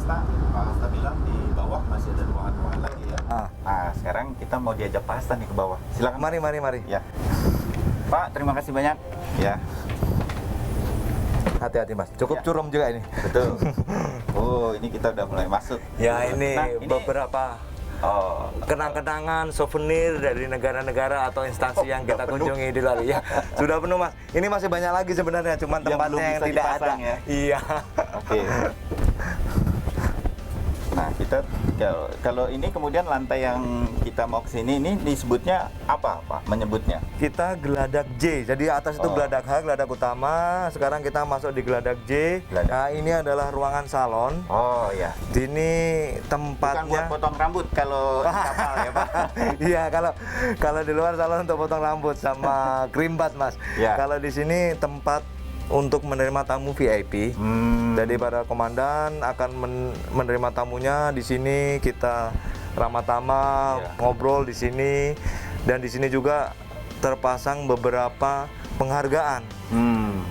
Pak Hasta bilang di bawah masih ada ruangan-ruangan lagi ya. Nah, sekarang kita mau diajak Pak Hasta nih ke bawah. Silakan. Mari. Ya. Pak, terima kasih banyak. Ya. Hati-hati Mas, cukup Ya. curam juga ini. Betul. Oh, ini kita udah mulai masuk. Ya ini Nah, beberapa kenang-kenangan souvenir dari negara-negara atau instansi yang kita kunjungi di lalu ya. Sudah penuh Mas. Ini masih banyak lagi sebenarnya, cuman Yang tempatnya belum yang bisa tidak ada. dipasang ya? Iya. Oke. Nah, kita kalau ini kemudian lantai yang kita mau kesini ini disebutnya apa Pak? Menyebutnya? Kita geladak J. Jadi atas itu geladak H, geladak utama. Sekarang kita masuk di geladak J. Geladak. Nah, ini adalah ruangan salon. Oh ya. Ini Bukan buat tempatnya. potong rambut kalau di kapal ya Pak? Iya, kalau di luar salon untuk potong rambut sama krimbat Mas. Ya. Kalau di sini tempat untuk menerima tamu VIP. Jadi para komandan akan menerima tamunya di sini, kita ramah tamah, Ya. ngobrol di sini, dan di sini juga terpasang beberapa penghargaan.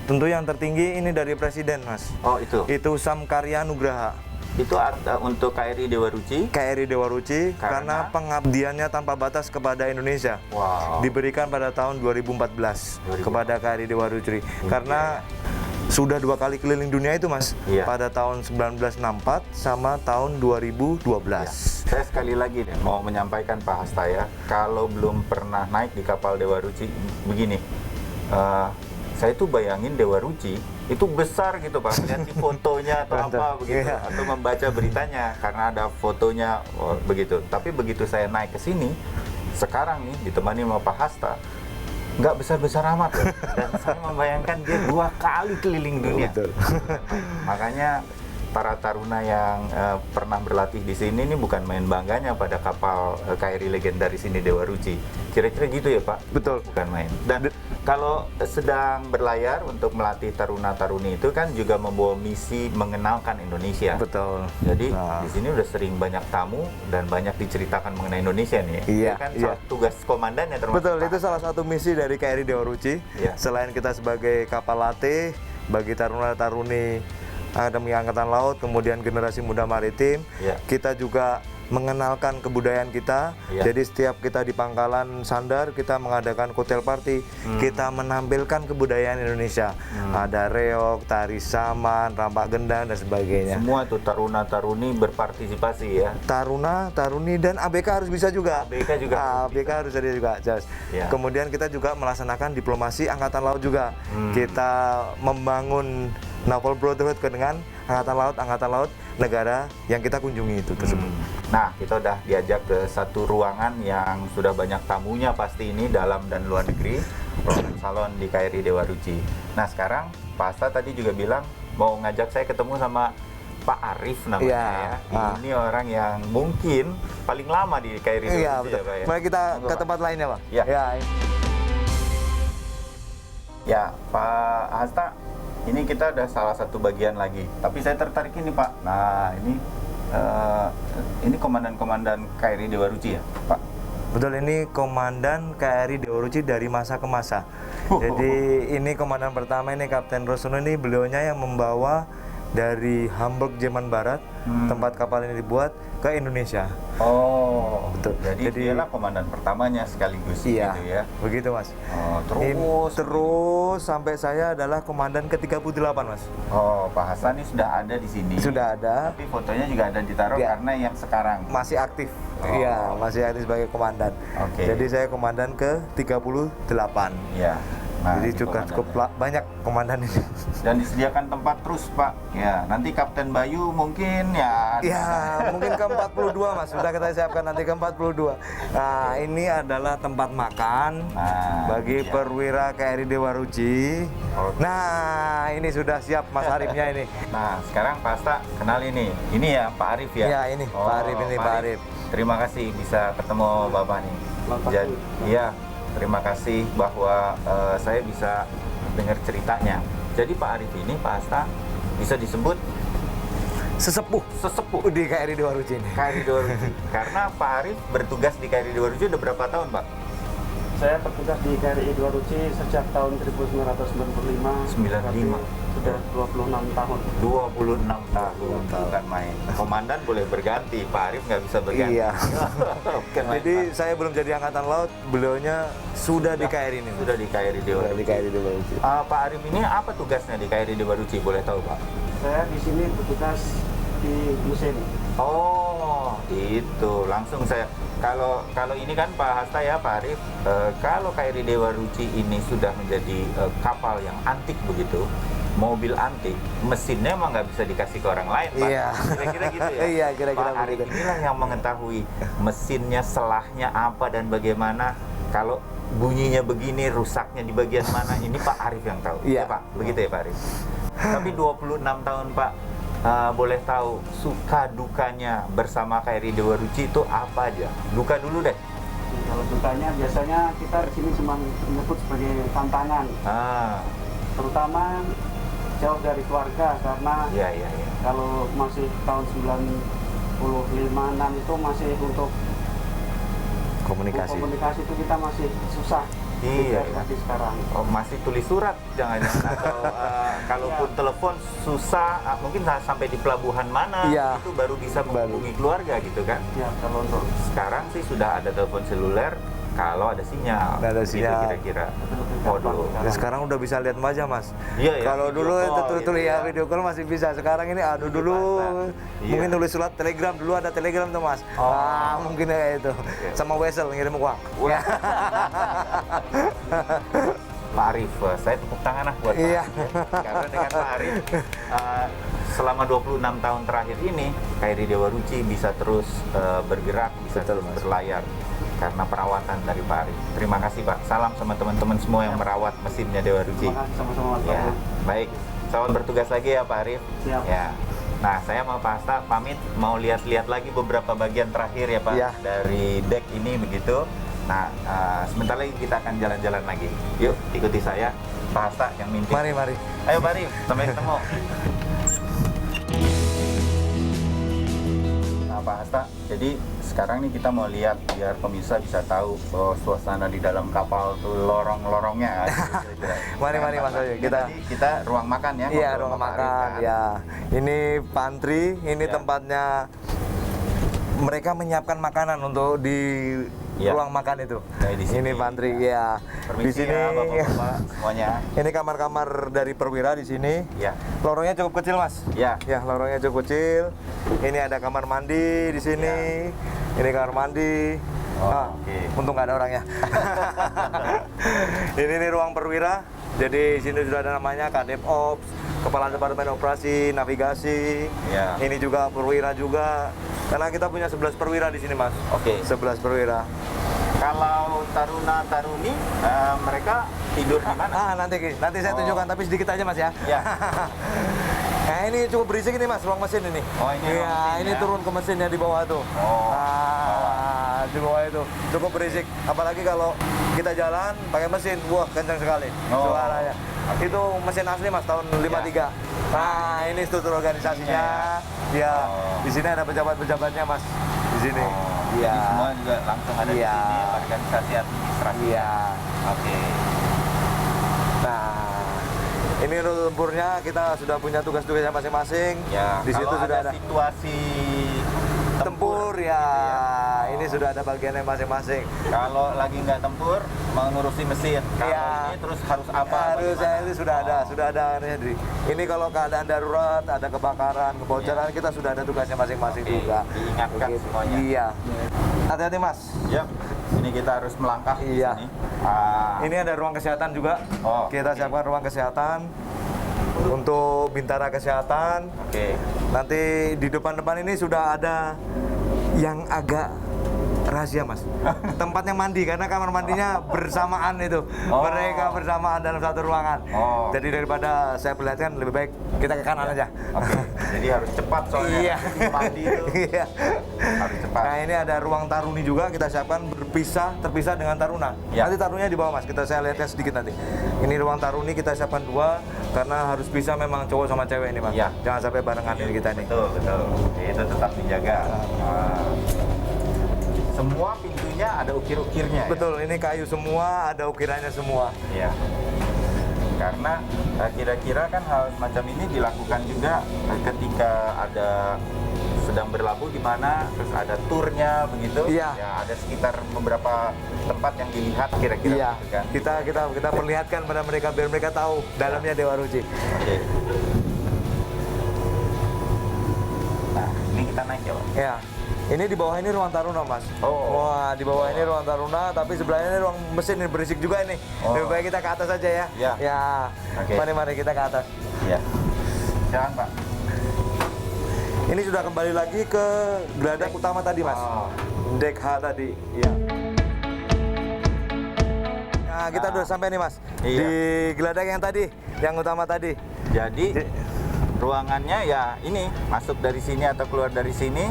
Tentu yang tertinggi ini dari Presiden Mas. Oh itu. Itu Samkarya Nugraha. Itu untuk KRI Dewa Ruci. KRI Dewa Ruci karena Karena pengabdiannya tanpa batas kepada Indonesia. Wow. Diberikan pada tahun 2014 kepada KRI Dewa Ruci. Karena sudah 2 kali keliling dunia itu Mas. Iya. Pada tahun 1964 sama tahun 2012. Saya sekali lagi nih mau menyampaikan Pak Hasta ya, kalau belum pernah naik di kapal Dewa Ruci, begini, saya tuh bayangin Dewa Ruci itu besar gitu Pak, lihat di fotonya atau apa begitu, Iya. atau membaca beritanya karena ada fotonya begitu. Tapi begitu saya naik ke sini, sekarang nih ditemani sama Pak Hasta, nggak besar-besar amat loh. Dan saya membayangkan dia 2 kali keliling dunia. Betul. Makanya para taruna yang pernah berlatih di sini ini bukan main bangganya pada kapal KRI legendaris ini Dewa Ruci. Kira-kira gitu ya Pak? Betul. Bukan main. Dan kalau sedang berlayar untuk melatih taruna-taruni itu kan juga membawa misi mengenalkan Indonesia. Betul. Jadi Nah. di sini udah sering banyak tamu dan banyak diceritakan mengenai Indonesia nih. Iya, Itu kan iya. tugas komandannya termasuk. Betul, Pak. itu salah satu misi dari KRI Dewa Ruci. Iya. Selain kita sebagai kapal latih bagi taruna-taruni Akademi Angkatan Laut, kemudian generasi muda maritim, Iya. kita juga mengenalkan kebudayaan kita. Iya. Jadi setiap kita di pangkalan sandar, kita mengadakan cocktail party, kita menampilkan kebudayaan Indonesia. Ada reog, tari saman, rampak gendang dan sebagainya. Semua tuh taruna-taruni berpartisipasi ya. Taruna, taruni, dan ABK harus bisa juga. ABK juga harus ABK harus ada juga, Jas. Ya. Kemudian kita juga melaksanakan diplomasi Angkatan Laut juga. Kita membangun Naval Brotherhood dengan Angkatan Laut negara yang kita kunjungi itu tersebut. Nah, kita udah diajak ke satu ruangan yang sudah banyak tamunya pasti ini dalam dan luar negeri, ruangan salon di KRI Dewa Ruci. Nah, sekarang Pak Hasta tadi juga bilang mau ngajak saya ketemu sama Pak Arif namanya Iya. ya. Ah. Ini orang yang mungkin paling lama di KRI Dewa Iya, Ruci betul. ya, Pak ya. Mari kita Monggo, ke Pak. tempat lainnya, Pak. Ya. Ya. Ya, Pak Hasta, ini kita ada salah satu bagian lagi. Tapi saya tertarik ini, Pak. Nah, ini komandan-komandan KRI Dewa Ruci ya, Pak? Betul, ini komandan KRI Dewa Ruci dari masa ke masa. Jadi ini komandan pertama ini Kapten Rosono, ini beliaunya yang membawa dari Hamburg Jerman Barat, tempat kapal ini dibuat, ke Indonesia. Oh, Betul. Jadi dialah komandan pertamanya sekaligus Iya, gitu ya. begitu Mas. Oh, Terus sampai saya adalah komandan ke-38 Mas. Oh, Pak Hasan ini sudah ada di sini. Sudah ada, Tapi fotonya juga ada ditaruh Ya. karena yang sekarang. masih aktif. Oh. Iya, masih aktif sebagai komandan. Oke. Jadi saya komandan ke-38. Ya. Nah, Jadi ini cukup komandannya. banyak komandan ini. Dan disediakan tempat terus, Pak. Ya, nanti Kapten Bayu mungkin ya. Ya, mungkin ke-42 Mas. Sudah kita siapkan nanti ke-42. Nah, ini adalah tempat makan Nah, bagi iya. perwira KRI Dewa Ruci. Oke. Nah, ini sudah siap Mas Arifnya ini. Nah, sekarang Pak Hasta kenal ini. Ini ya Pak Arif ya? Iya, ini Pak Arif ini, Pak Arif. Terima kasih bisa ketemu Bapak nih. Jadi, iya, terima kasih bahwa saya bisa dengar ceritanya. Jadi Pak Arif ini, Pak Hasta, bisa disebut Sesepuh di KRI Dewa Ruci ini. KRI Dewa Ruci. Karena Pak Arif bertugas di KRI Dewa Ruci udah berapa tahun, Pak? Saya bertugas di KRI Dewaruci sejak tahun 1995. 95. Sudah 26 tahun. 26 tahun, bukan main. Komandan boleh berganti, Pak Arif nggak bisa berganti. Iya. Bukan main, Jadi Pak. saya belum jadi angkatan laut, beliaunya sudah di KRI ini. Sudah di KRI Sudah Dewaruci. di KRI Dewaruci. Pak Arif ini apa tugasnya di KRI Dewaruci? Boleh tahu, Pak? Saya di sini bertugas di mesin. Oh, itu langsung saya. Kalau ini kan Pak Hasta ya, Pak Arif, kalau KRI Dewaruci ini sudah menjadi kapal yang antik begitu, mobil antik, mesinnya emang nggak bisa dikasih ke orang lain, Pak. Iya. Kira-kira gitu ya. Iya, kira-kira Pak Arif begitu. inilah yang mengetahui mesinnya, selahnya apa dan bagaimana. Kalau bunyinya begini, rusaknya di bagian mana, ini Pak Arif yang tahu. Iya. Ya, Pak. Begitu ya, Pak Arif. Tapi 26 tahun, Pak. Boleh tahu suka dukanya bersama KRI Dewaruci itu apa aja? Duka dulu deh. Kalau dukanya biasanya kita di sini cuma menyebut sebagai tantangan, terutama jauh dari keluarga karena Iya. kalau masih tahun 95-6 itu masih untuk Komunikasi. komunikasi itu kita masih susah. Iya, Tidak iya. seperti sekarang. Oh, masih tulis surat jangan-jangan atau kalaupun telepon susah, mungkin sampai di pelabuhan mana Iya. itu baru bisa menghubungi keluarga gitu kan. Ya, kalau untuk Sekarang sih sudah ada telepon seluler kalau ada sinyal. Ada Gitu sinyal. kira-kira. lebih Waduh. gampang Ya, sekarang udah bisa lihat wajah, Mas. Iya, ya, Kalau video dulu call itu tulis gitu ya ya. video call masih bisa. Sekarang ini aduh Lebih dulu pasang. Iya. mungkin tulis surat telegram, dulu ada telegram tuh, Mas. Oh. Mungkin ya itu. Sama wesel ngirim uang. Wah. Pak Arif, saya tepuk tangan lah buat Iya. Pak Arif. Karena dengan Pak Arif, selama 26 tahun terakhir ini, KRI Dewaruci bisa terus bergerak, bisa Betul, terus Mas. berlayar karena perawatan dari Pak Arif. Terima kasih, Pak. Salam sama teman-teman semua yang merawat mesinnya Dewaruci. terima kasih sama-sama. Ya, baik. Selamat bertugas lagi ya, Pak Arif. Siap. Ya. Nah, saya mau Pak Hasta pamit, mau lihat-lihat lagi beberapa bagian terakhir ya, Pak, Iya. dari deck ini begitu. Nah, sebentar lagi kita akan jalan-jalan lagi. Yuk, ikuti saya, Pak Hasta yang mimpin. Mari. Ayo, Pak Arif, sampai ketemu. Nah, Pak Hasta, jadi sekarang nih kita mau lihat biar pemirsa bisa tahu bahwa suasana di dalam kapal tuh lorong-lorongnya. Mari, Mas Bayu. Kita ruang makan ya. Iya, ngobrol ruang sama Pak Arif, makan. kan? Ya. Ini pantry, ini Ya. tempatnya mereka menyiapkan makanan untuk di Ya. ruang makan itu. Nah, di sini. Ini pantry ya. Di Permisi sini ya, Bapak-bapak semuanya. ini kamar-kamar dari perwira di sini. Ya. Lorongnya cukup kecil, Mas. Ya. Ya, lorongnya cukup kecil. Ini ada kamar mandi di sini. Ini kamar mandi. Oh, oke. Untung nggak ada orangnya. ini nih ruang perwira. Jadi sini sudah ada namanya Kadep Ops, Kepala Departemen Operasi, Navigasi. Ya. Ini juga perwira juga. Karena kita punya 11 perwira di sini, Mas. Oke. 11 perwira. Kalau taruna-taruni mereka tidur di mana? Nanti saya Oh. tunjukkan, tapi sedikit aja, Mas ya. Ya. Nah, ini cukup berisik ini, Mas, ruang mesin ini. Oh, ini ruang Iya, mesin ini ya. turun ke mesinnya di bawah tuh. Oh, Di bawah itu cukup berisik. Apalagi kalau kita jalan pakai mesin, wah kencang sekali Oh. suaranya. Itu mesin asli, Mas, tahun 53. Nah, ini struktur organisasinya. Ya, Oh. di sini ada pejabat-pejabatnya, Mas. Di sini. Oh, Iya. jadi semua juga langsung ada di Iya. sini organisasi administrasi. Iya. Oke. Nah, ini rute tempurnya kita sudah punya tugas-tugasnya masing-masing. Ya. Di situ kalau sudah ada situasi tempur ya. gitu Ini sudah ada bagiannya masing-masing. Kalau lagi nggak tempur, mengurusi mesin. Kalau Iya. ini terus harus apa? Harusnya bagaimana? itu sudah ada Henry. Ini kalau keadaan darurat, ada kebakaran, kebocoran, kita sudah ada tugasnya masing-masing Oke, juga. diingatkan Begitu. semuanya. Iya. Hati-hati, Mas. Yap. Ini kita harus melangkah di Iya. sini. Ini ada ruang kesehatan juga. Oh, Kita oke. siapkan ruang kesehatan untuk bintara kesehatan. Oke. Nanti di depan-depan ini sudah ada yang agak rahasia, Mas. Tempatnya mandi karena kamar mandinya bersamaan itu. Oh. Mereka bersamaan dalam satu ruangan. Oh. Jadi daripada saya perlihatkan lebih baik kita ke kanan aja. Oke. Jadi harus cepat soalnya. Iya. Mandi itu Iya. harus cepat. Nah, ini ada ruang taruni juga kita siapkan terpisah dengan taruna. Ya. Nanti tarunanya di bawah, Mas. Saya lihatnya sedikit nanti. Ini ruang taruni kita siapkan 2 karena harus bisa memang cowok sama cewek ini, Mas. Ya. Jangan sampai barengan ini kita nih. Betul. Itu tetap dijaga. Semua pintu kayunya ada ukir-ukirnya. Betul, ini kayu semua, ada ukirannya semua. Ya. Karena kira-kira kan hal semacam ini dilakukan juga ketika ada sedang berlabuh di mana, terus ada turnya begitu. Iya. Ya, ada sekitar beberapa tempat yang dilihat kira-kira Iya, gitu kan. kita perlihatkan pada mereka biar mereka tahu dalamnya Dewa Ruci. Oke. Nah, ini kita naik ya, Pak. Ya. Ini di bawah ini ruang taruna, Mas. Oh. Wah, di bawah ini ruang taruna, tapi sebelahnya ini ruang mesin, ini berisik juga ini. Oh. Lebih baik kita ke atas aja ya. Ya. Ya. Oke. Mari kita ke atas. Iya. Jangan, Pak. Ini sudah kembali lagi ke geladak utama tadi, Mas. Oh. Dek H tadi. Iya. Nah, kita udah sampai nih, Mas. Iya. Di geladak yang tadi, yang utama tadi. Jadi ruangannya ya ini, masuk dari sini atau keluar dari sini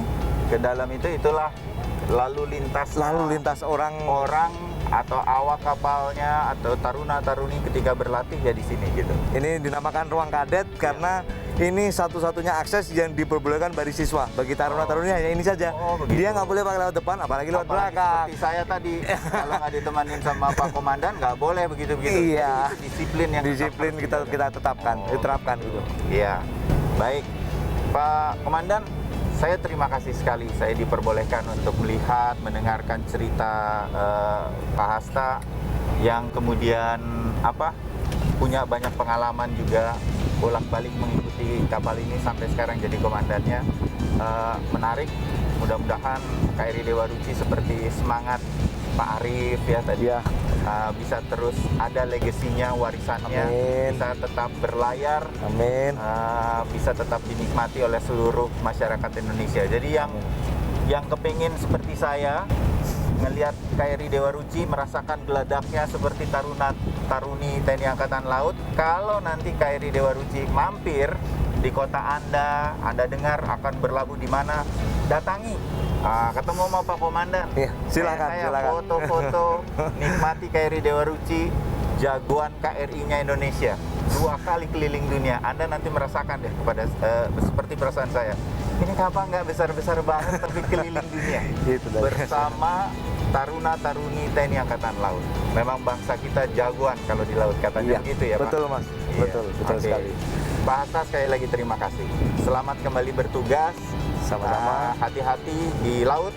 ke dalam itulah lalu lintas orang atau awak kapalnya atau taruna-taruni ketika berlatih ya di sini gitu. ini dinamakan ruang kadet karena ini satu-satunya akses yang diperbolehkan bagi siswa. Bagi taruna-taruni hanya ini saja. Oh, begitu. Dia nggak boleh pakai lewat depan, apalagi lewat Apalagi belakang. seperti saya tadi, kalau nggak ditemanin sama Pak Komandan nggak boleh begitu-begitu. Iya. Jadi itu disiplin yang Disiplin tetap kita tetapkan, Oh. diterapkan gitu. Iya, baik Pak Komandan, saya terima kasih sekali saya diperbolehkan untuk melihat, mendengarkan cerita Pak Hasta yang kemudian punya banyak pengalaman juga bolak-balik mengikuti kapal ini sampai sekarang jadi komandannya. Menarik, mudah-mudahan KRI Dewa Ruci seperti semangat Pak Arief ya tadi. Iya. Bisa terus ada legasinya, warisannya, Amin. bisa tetap berlayar, Amin. bisa tetap dinikmati oleh seluruh masyarakat Indonesia. Jadi yang kepingin seperti saya ngelihat KRI Dewa Ruci merasakan geladaknya seperti taruna-taruni TNI Angkatan Laut. Kalau nanti KRI Dewa Ruci mampir di kota Anda dengar akan berlabuh di mana, datangi. Ketemu sama Pak Komandan. Iya, silakan, Saya silakan. foto-foto, nikmati KRI Dewa Ruci, jagoan KRI-nya Indonesia. 2 kali keliling dunia. Anda nanti merasakan deh kepada seperti perasaan saya. Ini kapal nggak besar-besar banget tapi keliling dunia. Gitu, dah. Bersama taruna-taruni TNI Angkatan Laut. Memang bangsa kita jagoan kalau di laut, katanya Iya, begitu ya, Pak? betul, Mas. Iya. Betul Oke. sekali. Pak Hasta, sekali lagi terima kasih. Selamat kembali bertugas. Sama-sama. Hati-hati di laut.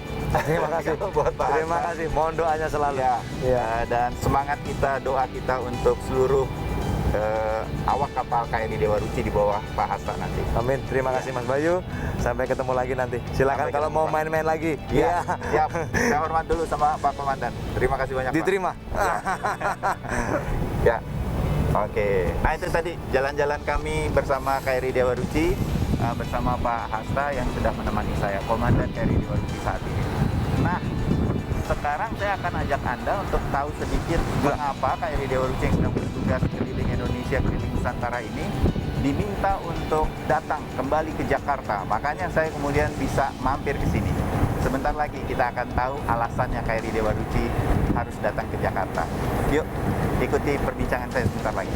Terima kasih. Buat Pak Terima Hasta. kasih. Mohon doanya selalu. Ya, Iya. dan semangat kita, doa kita untuk seluruh awak kapal KRI Dewa Ruci di bawah Pak Hasta nanti. Amin. Terima kasih Mas Bayu. Sampai ketemu lagi nanti. Silakan Sampai kalau ketemu, mau Pak. main-main lagi. Iya, siap. Saya hormat dulu sama Pak Komandan. Terima kasih banyak, Pak. Diterima. Ya. Oke. Nah, itu tadi jalan-jalan kami bersama KRI Dewa Ruci bersama Pak Hasta yang sudah menemani saya, Komandan KRI Dewa Ruci saat ini. Nah, sekarang saya akan ajak Anda untuk tahu sedikit mengapa KRI Dewa Ruci yang sedang bertugas keliling Indonesia, keliling Nusantara ini diminta untuk datang kembali ke Jakarta. Makanya saya kemudian bisa mampir ke sini. Sebentar lagi kita akan tahu alasannya KRI Dewa Ruci harus datang ke Jakarta. Yuk, ikuti perbincangan saya sebentar lagi.